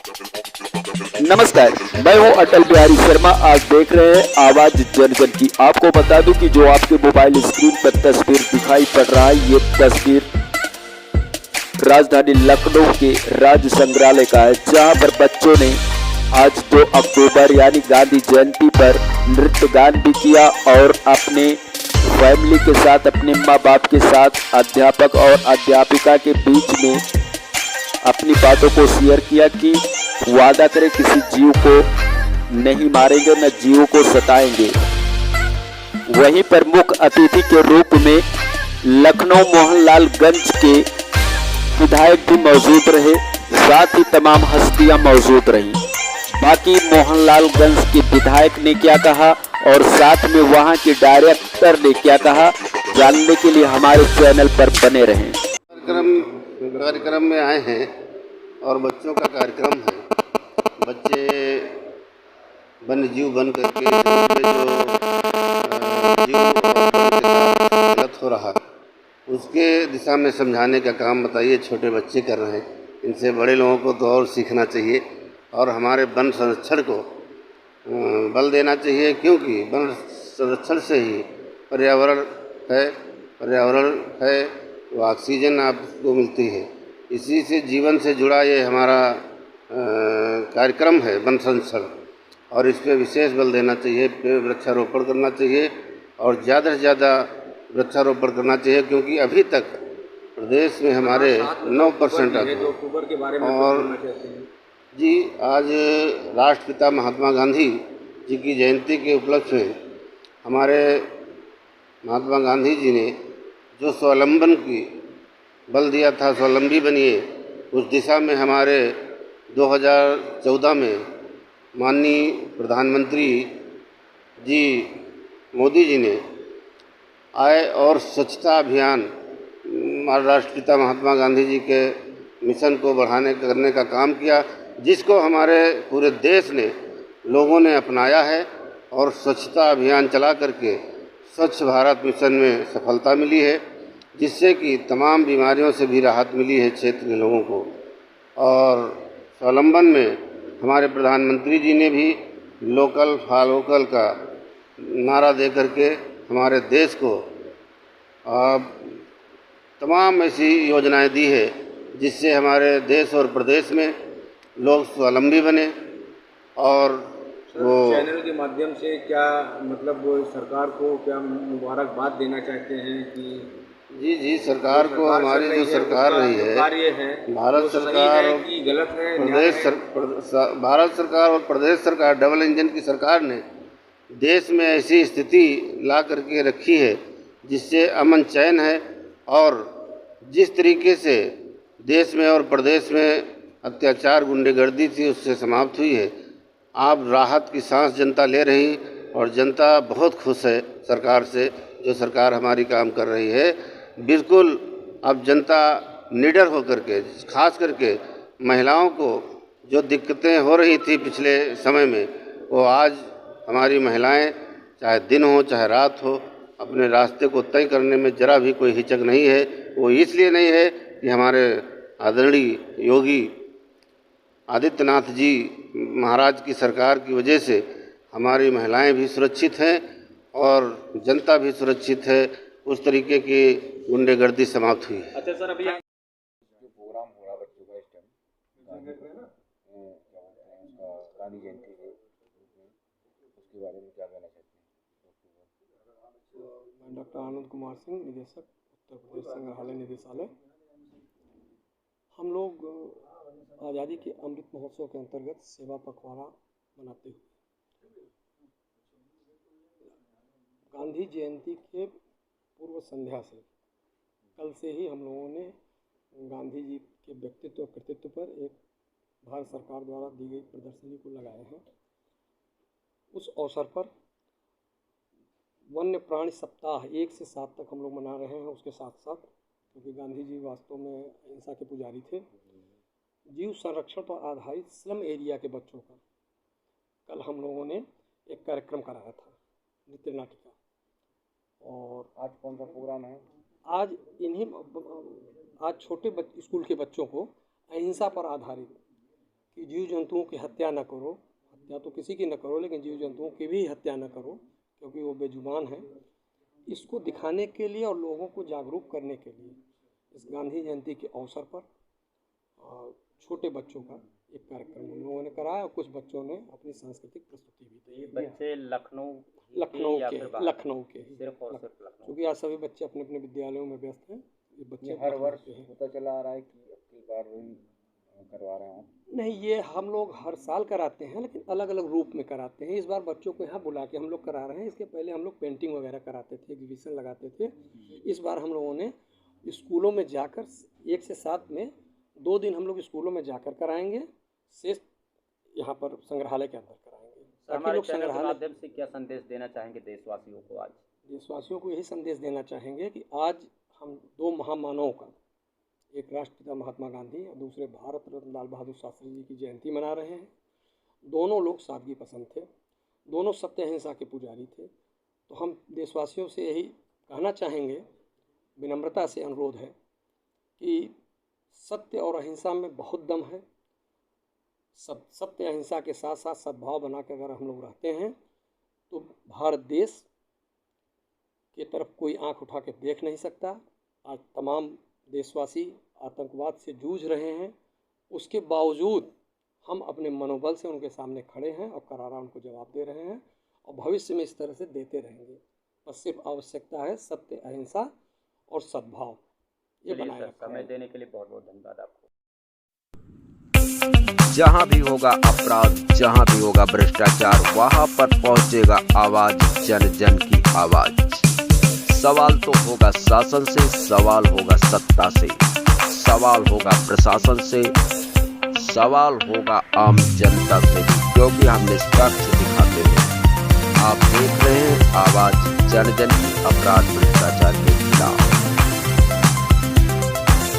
नमस्कार, मैं हूं अटल बिहारी शर्मा। आज देख रहे हैं आवाज जन जन की। आपको बता दूं कि जो आपके मोबाइल स्क्रीन पर तस्वीर दिखाई पड़ रहा है, ये तस्वीर राजधानी लखनऊ के राज्य संग्रहालय का है, जहां पर बच्चों ने आज 2 अक्टूबर यानी गांधी जयंती पर नृत्य गान भी किया और अपने फैमिली के साथ, अपने माँ बाप के साथ, अध्यापक और अध्यापिका के बीच में अपनी बातों को शेयर किया कि वादा करें किसी जीव को नहीं मारेंगे, न जीवों को सताएंगे। वहीं पर मुख्य अतिथि के रूप में लखनऊ मोहनलालगंज के विधायक भी मौजूद रहे, साथ ही तमाम हस्तियां मौजूद रहीं। बाकी मोहनलालगंज के विधायक ने क्या कहा और साथ में वहां के डायरेक्टर ने क्या कहा, जानने के लिए हमारे चैनल पर बने रहें। कार्यक्रम में आए हैं और बच्चों का कार्यक्रम है। बच्चे वन्य जीव बन करके जो जीव और गलत हो रहा है उसके दिशा में समझाने का काम बताइए छोटे बच्चे कर रहे हैं। इनसे बड़े लोगों को तो और सीखना चाहिए और हमारे वन संरक्षण को बल देना चाहिए, क्योंकि वन संरक्षण से ही पर्यावरण है तो ऑक्सीजन आपको मिलती है। इसी से जीवन से जुड़ा ये हमारा कार्यक्रम है वन संरक्षण, और इस पर विशेष बल देना चाहिए। वृक्षारोपण करना चाहिए और ज़्यादा से ज़्यादा वृक्षारोपण करना चाहिए, क्योंकि अभी तक प्रदेश में हमारे 9% अक्टूबर के बारे में और जी आज राष्ट्रपिता महात्मा गांधी जी की जयंती के उपलक्ष्य में हमारे महात्मा गांधी जी ने जो स्वावलंबन की बल दिया था, स्वावलंबी बनिए, उस दिशा में हमारे 2014 में माननीय प्रधानमंत्री जी मोदी जी ने आए और स्वच्छता अभियान राष्ट्रपिता महात्मा गांधी जी के मिशन को करने का काम किया, जिसको हमारे पूरे देश ने लोगों ने अपनाया है और स्वच्छता अभियान चला करके स्वच्छ भारत मिशन में सफलता मिली है, जिससे कि तमाम बीमारियों से भी राहत मिली है क्षेत्र के लोगों को। और स्वावलंबन में हमारे प्रधानमंत्री जी ने भी लोकल फॉर लोकल का नारा दे करके हमारे देश को तमाम ऐसी योजनाएं दी है, जिससे हमारे देश और प्रदेश में लोग स्वावलंबी बने। और वो चैनल के माध्यम से क्या मतलब सरकार को क्या मुबारकबाद देना चाहते हैं कि जी सरकार को हमारी जो सरकार रही है, भारत सरकार और गलत है, भारत सरकार और प्रदेश सरकार डबल इंजन की सरकार ने देश में ऐसी स्थिति ला करके रखी है जिससे अमन चैन है, और जिस तरीके से देश में और प्रदेश में अत्याचार गुंडागर्दी थी उससे समाप्त हुई है। आप राहत की सांस जनता ले रही और जनता बहुत खुश है सरकार से, जो सरकार हमारी काम कर रही है। बिल्कुल अब जनता निडर होकर के, खास करके महिलाओं को जो दिक्कतें हो रही थी पिछले समय में, वो आज हमारी महिलाएं चाहे दिन हो चाहे रात हो अपने रास्ते को तय करने में ज़रा भी कोई हिचक नहीं है। वो इसलिए नहीं है कि हमारे आदरणीय योगी आदित्यनाथ जी महाराज की सरकार की वजह से हमारी महिलाएं भी सुरक्षित हैं और जनता भी सुरक्षित है। उस तरीके की गुंडागर्दी समाप्त हुई है। अच्छा सर, अभी जो प्रोग्राम हो रहा बच्चों का इस टाइम गांधी जयंती है, उसके बारे में क्या कहना चाहते हैं? मैं डॉक्टर आनंद कुमार सिंह, निदेशक उत्तर प्रदेश संग्रहालय निदेशालय। हम लोग आज़ादी के अमृत महोत्सव के अंतर्गत सेवा पखवाड़ा मनाते हुए गांधी जयंती के पूर्व संध्या से कल से ही हम लोगों ने गांधी जी के व्यक्तित्व कृतित्व पर एक भारत सरकार द्वारा दी गई प्रदर्शनी को लगाए हैं। उस अवसर पर वन्य प्राणी सप्ताह 1 से 7 तक हम लोग मना रहे हैं। उसके साथ साथ, क्योंकि गांधी जी वास्तव में अहिंसा के पुजारी थे, जीव संरक्षण पर आधारित स्लम एरिया के बच्चों का कल हम लोगों ने एक कार्यक्रम कराया था, नृत्य नाटिका। और आज कौन सा प्रोग्राम है? आज छोटे स्कूल के बच्चों को अहिंसा पर आधारित कि जीव जंतुओं की हत्या न करो, हत्या तो किसी की न करो लेकिन जीव जंतुओं की भी हत्या न करो क्योंकि वो बेजुबान हैं। इसको दिखाने के लिए और लोगों को जागरूक करने के लिए इस गांधी जयंती के अवसर पर छोटे बच्चों का एक कार्यक्रम हम लोगों ने कराया और कुछ बच्चों ने अपनी सांस्कृतिक प्रस्तुति भी दी। ये बच्चे लखनऊ लखनऊ के ही सिर्फ और सिर्फ लखनऊ। क्योंकि आज सभी बच्चे अपने अपने विद्यालयों में व्यस्त हैं। ये बच्चे हर लखनऊ वर्ष के हैं। होता चला आ रहा है कि अब की बार वही करवा रहे हैं आप? नहीं, ये हम लोग हर साल कराते हैं लेकिन अलग अलग रूप में कराते हैं। इस बार बच्चों को यहाँ बुला के हम लोग करा रहे हैं। इसके पहले हम लोग पेंटिंग वगैरह कराते थे, एग्जीबिशन लगाते थे। इस बार हम लोगों ने स्कूलों में जाकर 1 से 7 में 2 दिन हम लोग स्कूलों में जाकर कराएंगे, शेष यहाँ पर संग्रहालय के अंदर कराएंगे ताकि हमारे लोग चैनल के संग्रहालय। माध्यम से क्या संदेश देना चाहेंगे देशवासियों को? आज देशवासियों को यही संदेश देना चाहेंगे कि आज हम 2 महामानवों का, एक राष्ट्रपिता महात्मा गांधी और दूसरे भारत रत्न लाल बहादुर शास्त्री जी की जयंती मना रहे हैं। दोनों लोग सादगी पसंद थे, दोनों सत्य अहिंसा के पुजारी थे। तो हम देशवासियों से यही कहना चाहेंगे, विनम्रता से अनुरोध है कि सत्य और अहिंसा में बहुत दम है। सत्य अहिंसा के साथ साथ सद्भाव बना के अगर हम लोग रहते हैं तो भारत देश की तरफ कोई आंख उठा के देख नहीं सकता। आज तमाम देशवासी आतंकवाद से जूझ रहे हैं, उसके बावजूद हम अपने मनोबल से उनके सामने खड़े हैं और करारा उनको जवाब दे रहे हैं और भविष्य में इस तरह से देते रहेंगे। बस सिर्फ आवश्यकता है सत्य अहिंसा और सद्भाव, ये बनाए रखा है। समय देने के लिए बहुत बहुत धन्यवाद आपको। जहां भी होगा अपराध, जहां भी होगा भ्रष्टाचार, वहां पर पहुंचेगा आवाज जन जन की आवाज। सवाल तो होगा शासन से, सवाल होगा सत्ता से, सवाल होगा प्रशासन से, सवाल होगा आम जनता से, क्योंकि हम निष्पक्ष दिखाते हैं। आप देख रहे हैं आवाज जन जन की अपराध भ्रष्टाचार के खिलाफ।